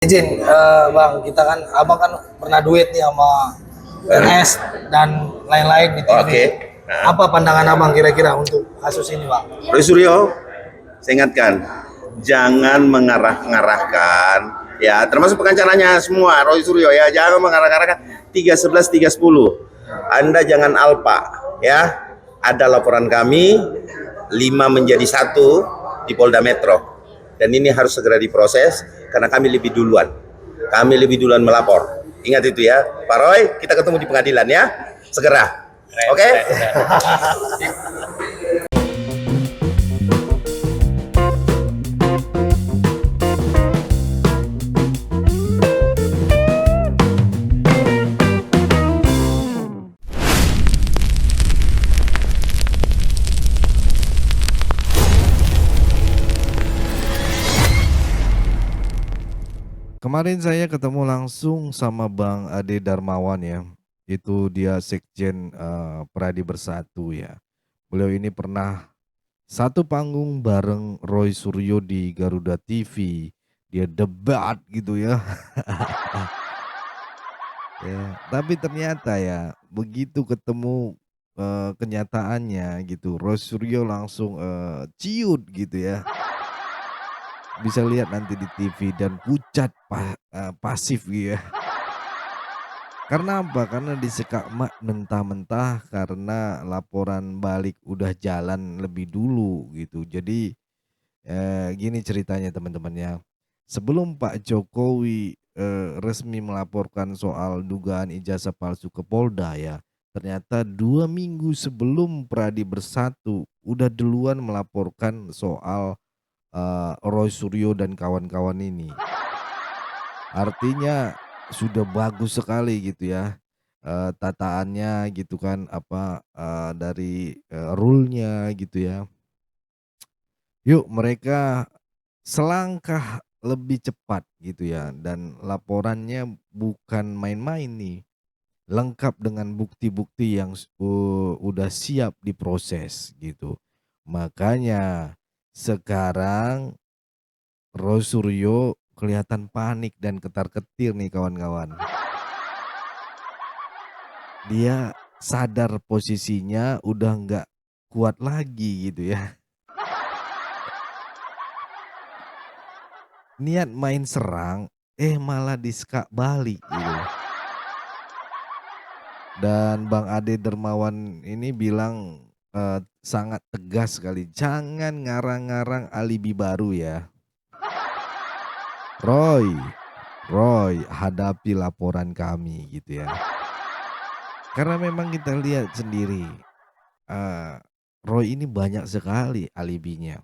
Izin, Bang, kita kan Abang kan pernah duet nih sama PNS dan lain-lain di TV. Oke. Apa pandangan Abang kira-kira untuk kasus ini, Bang? Roy Suryo, saya ingatkan, jangan mengarah-ngarahkan, ya termasuk pengacaranya semua, Roy Suryo ya, jangan mengarah-ngarahkan 311, 310. Anda jangan alpa, ya. Ada laporan kami, 5 menjadi 1 di Polda Metro. Dan ini harus segera diproses, karena kami lebih duluan. Kami lebih duluan melapor. Ingat itu ya, Pak Roy, kita ketemu di pengadilan ya, segera. Oke? Kemarin saya ketemu langsung sama Bang Ade Darmawan ya. Itu dia Sekjen Pradi Bersatu ya. Beliau ini pernah satu panggung bareng Roy Suryo di Garuda TV. Dia debat gitu ya. Ya, tapi ternyata ya begitu ketemu kenyataannya gitu, Roy Suryo langsung ciut gitu ya. Bisa lihat nanti di TV dan pucat pasif gitu ya. Karena apa? Karena disekak mak mentah-mentah karena laporan balik udah jalan lebih dulu gitu. Jadi gini ceritanya teman-teman ya. Sebelum Pak Jokowi resmi melaporkan soal dugaan ijazah palsu ke Polda ya. Ternyata 2 minggu sebelum Pradi Bersatu udah duluan melaporkan soal Roy Suryo dan kawan-kawan ini. Artinya sudah bagus sekali gitu ya, tataannya gitu kan, apa, dari, rule-nya gitu ya. Yuk mereka selangkah lebih cepat gitu ya dan laporannya bukan main-main nih, lengkap dengan bukti-bukti yang udah siap diproses gitu. Makanya sekarang Roy Suryo kelihatan panik dan ketar-ketir nih kawan-kawan. Dia sadar posisinya udah nggak kuat lagi gitu ya. Niat main serang, malah disekak balik gitu. Dan Bang Ade Dermawan ini bilang sangat tegas sekali, jangan ngarang-ngarang alibi baru ya. Roy, hadapi laporan kami gitu ya. Karena memang kita lihat sendiri, eee, Roy ini banyak sekali alibinya.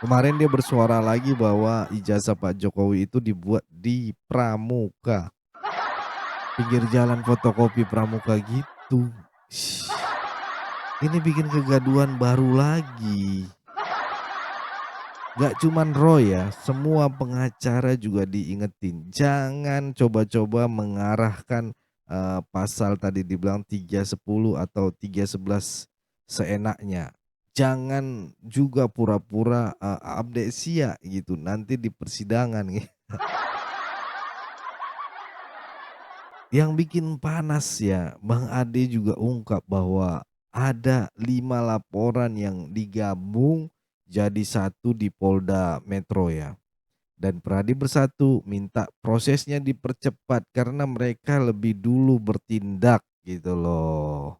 Kemarin dia bersuara lagi bahwa ijazah Pak Jokowi itu dibuat di Pramuka, pinggir jalan fotokopi Pramuka gitu. Ini bikin kegaduhan baru lagi. Gak cuman Roy ya, semua pengacara juga diingetin, jangan coba-coba mengarahkan, pasal tadi dibilang 310 atau 311 seenaknya. Jangan juga pura-pura, amnesia gitu, nanti di persidangan Yang bikin panas ya, Bang Ade juga ungkap bahwa ada 5 laporan yang digabung jadi satu di Polda Metro ya. Dan Pradi Bersatu minta prosesnya dipercepat karena mereka lebih dulu bertindak gitu loh.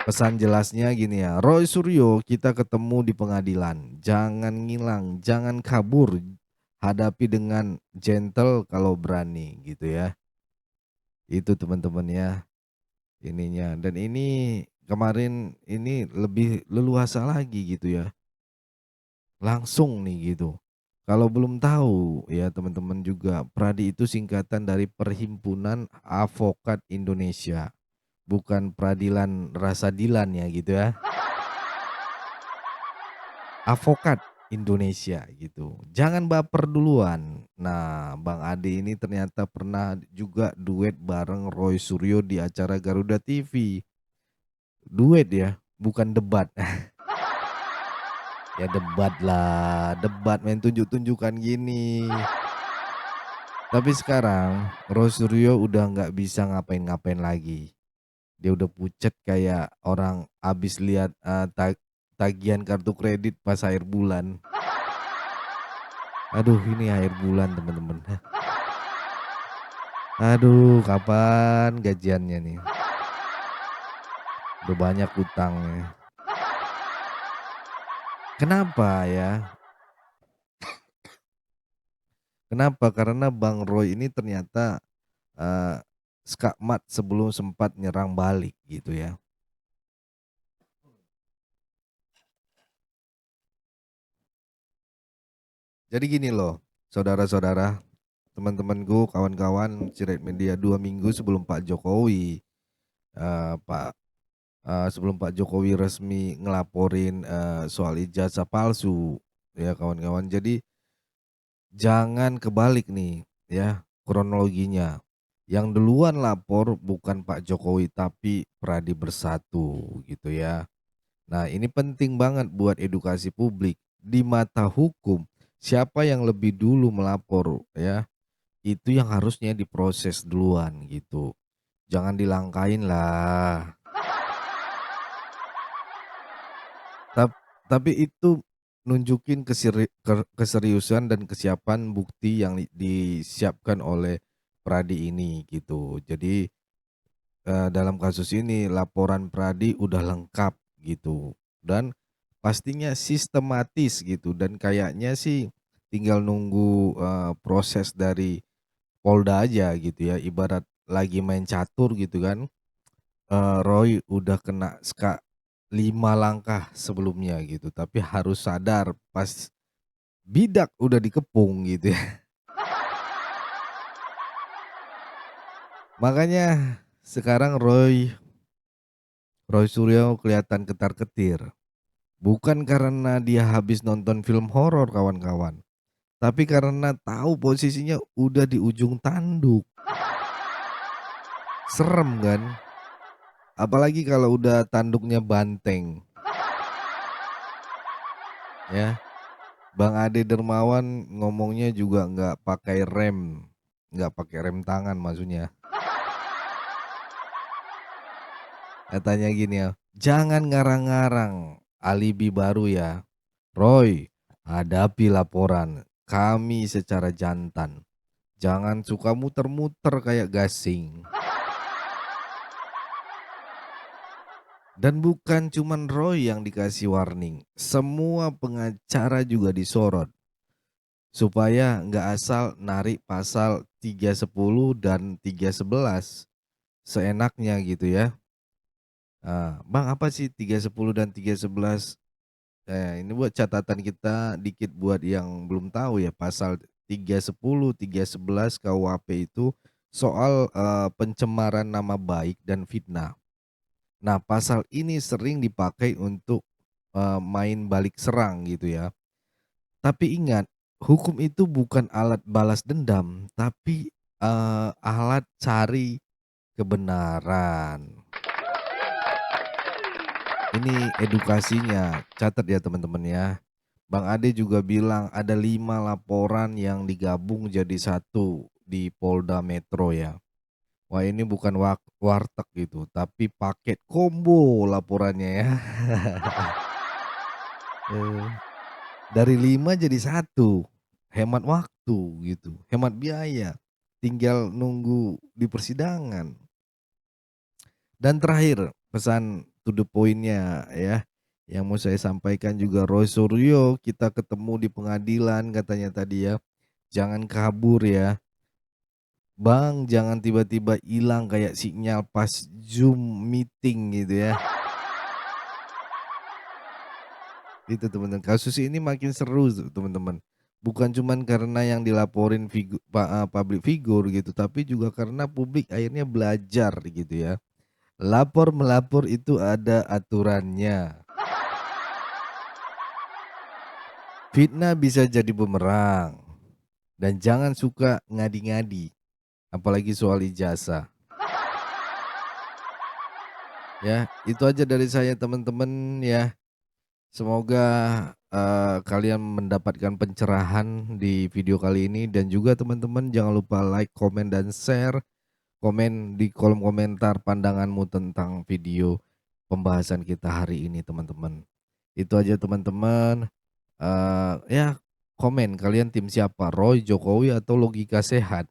Pesan jelasnya gini ya, Roy Suryo kita ketemu di pengadilan, jangan ngilang, jangan kabur, hadapi dengan gentle kalau berani gitu ya. Itu teman-teman ya ininya, dan ini kemarin ini lebih leluasa lagi gitu ya. Langsung nih gitu. Kalau belum tahu ya teman-teman juga, Pradi itu singkatan dari Perhimpunan Advokat Indonesia, bukan Peradilan Rasadilan ya gitu ya. Advokat Indonesia gitu. Jangan baper duluan. Nah, Bang Ade ini ternyata pernah juga duet bareng Roy Suryo di acara Garuda TV. Duet ya, bukan debat. Ya debat lah, debat main tunjuk-tunjukkan gini. Tapi sekarang Roy Suryo udah nggak bisa ngapain-ngapain lagi. Dia udah pucet kayak orang abis lihat tagihan kartu kredit pas akhir bulan. Aduh ini akhir bulan teman-teman. Aduh kapan gajiannya nih? Udah banyak utangnya. Kenapa ya? Kenapa? Karena Bang Roy ini ternyata eh, skakmat sebelum sempat nyerang balik gitu ya. Jadi gini loh, saudara-saudara, teman-temanku, kawan-kawan Siret Media 2 minggu sebelum Pak Jokowi, eh, Pak sebelum Pak Jokowi resmi ngelaporin soal ijazah palsu, ya kawan-kawan. Jadi jangan kebalik nih, ya kronologinya. Yang duluan lapor bukan Pak Jokowi tapi Pradi Bersatu gitu ya. Nah, ini penting banget buat edukasi publik. Di mata hukum, siapa yang lebih dulu melapor ya, itu yang harusnya diproses duluan gitu. Jangan dilangkain lah. Tapi itu nunjukin keseriusan dan kesiapan bukti yang disiapkan oleh Pradi ini gitu. Jadi dalam kasus ini laporan Pradi udah lengkap gitu dan pastinya sistematis gitu dan kayaknya sih tinggal nunggu proses dari Polda aja gitu ya, ibarat lagi main catur gitu kan. Roy udah kena 5 langkah sebelumnya gitu tapi harus sadar pas bidak udah dikepung gitu ya. Makanya sekarang Roy Suryo kelihatan ketar-ketir. Bukan karena dia habis nonton film horor kawan-kawan, tapi karena tahu posisinya udah di ujung tanduk. Serem kan? Apalagi kalau udah tanduknya banteng. Ya, Bang Ade Dermawan ngomongnya juga nggak pakai rem tangan maksudnya. Katanya gini ya, jangan ngarang-ngarang alibi baru ya. Roy, hadapi laporan kami secara jantan. Jangan suka muter-muter kayak gasing. Dan bukan cuman Roy yang dikasih warning, semua pengacara juga disorot. Supaya nggak asal narik pasal 310 dan 311 seenaknya gitu ya. Bang apa sih 310 dan 311? Ini buat catatan kita dikit buat yang belum tahu ya, pasal 310, 311 KUHP itu soal pencemaran nama baik dan fitnah. Nah, pasal ini sering dipakai untuk main balik serang gitu ya. Tapi ingat, hukum itu bukan alat balas dendam, tapi alat cari kebenaran. Ini edukasinya, catat ya teman-teman ya. Bang Ade juga bilang ada 5 laporan yang digabung jadi satu di Polda Metro ya. Wah ini bukan warteg gitu, tapi paket combo laporannya ya. Eh, Dari 5 jadi satu, hemat waktu gitu, hemat biaya. Tinggal nunggu di persidangan. Dan terakhir pesan to the point-nya ya, yang mau saya sampaikan juga Roy Suryo kita ketemu di pengadilan katanya tadi ya, jangan kabur ya. Bang jangan tiba-tiba hilang kayak sinyal pas Zoom meeting gitu ya. Itu teman-teman, kasus ini makin seru teman-teman. Bukan cuman karena yang dilaporin public figure gitu, tapi juga karena publik akhirnya belajar gitu ya. Lapor melapor itu ada aturannya. Fitnah bisa jadi bumerang. Dan jangan suka ngadi-ngadi. Apalagi soal ijazah. Ya, itu aja dari saya teman-teman ya. Semoga kalian mendapatkan pencerahan di video kali ini, dan juga teman-teman jangan lupa like, komen, dan share. Komen di kolom komentar pandanganmu tentang video pembahasan kita hari ini, teman-teman. Itu aja, teman-teman. Ya, komen kalian tim siapa, Roy, Jokowi, atau logika sehat.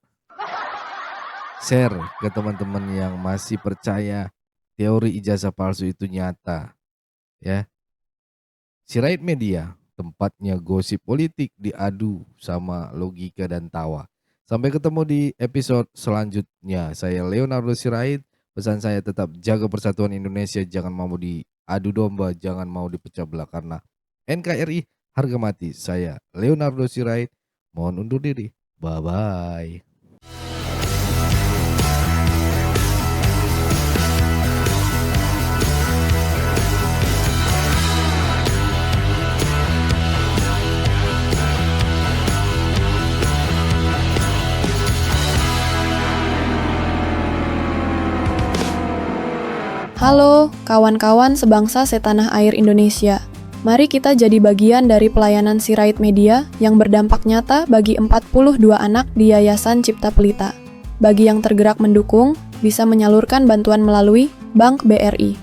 Share ke teman-teman yang masih percaya teori ijazah palsu itu nyata. Ya. Sirait Media, tempatnya gosip politik diadu sama logika dan tawa. Sampai ketemu di episode selanjutnya. Saya Leonardo Sirait. Pesan saya tetap jaga persatuan Indonesia. Jangan mau diadu domba, jangan mau dipecah belah. Karena NKRI harga mati. Saya Leonardo Sirait. Mohon undur diri. Bye-bye. Halo, kawan-kawan sebangsa setanah air Indonesia. Mari kita jadi bagian dari pelayanan Sirait Media yang berdampak nyata bagi 42 anak di Yayasan Cipta Pelita. Bagi yang tergerak mendukung, bisa menyalurkan bantuan melalui Bank BRI.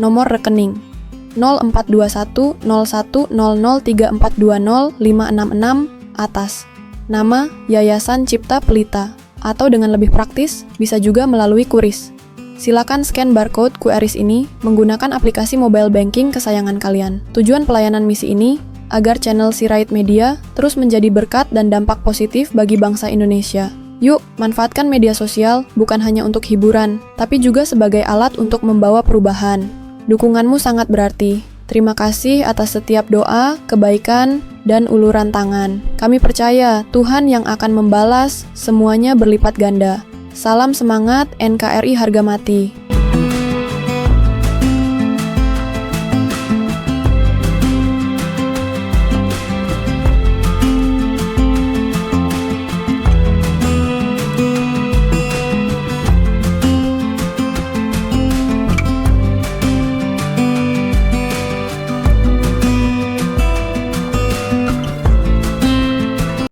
Nomor rekening 0421 0100 3420 566 atas nama Yayasan Cipta Pelita, atau dengan lebih praktis bisa juga melalui QRIS. Silakan scan barcode QRIS ini menggunakan aplikasi mobile banking kesayangan kalian. Tujuan pelayanan misi ini agar channel Sirait Media terus menjadi berkat dan dampak positif bagi bangsa Indonesia. Yuk, manfaatkan media sosial bukan hanya untuk hiburan, tapi juga sebagai alat untuk membawa perubahan. Dukunganmu sangat berarti. Terima kasih atas setiap doa, kebaikan, dan uluran tangan. Kami percaya Tuhan yang akan membalas semuanya berlipat ganda. Salam semangat NKRI harga mati.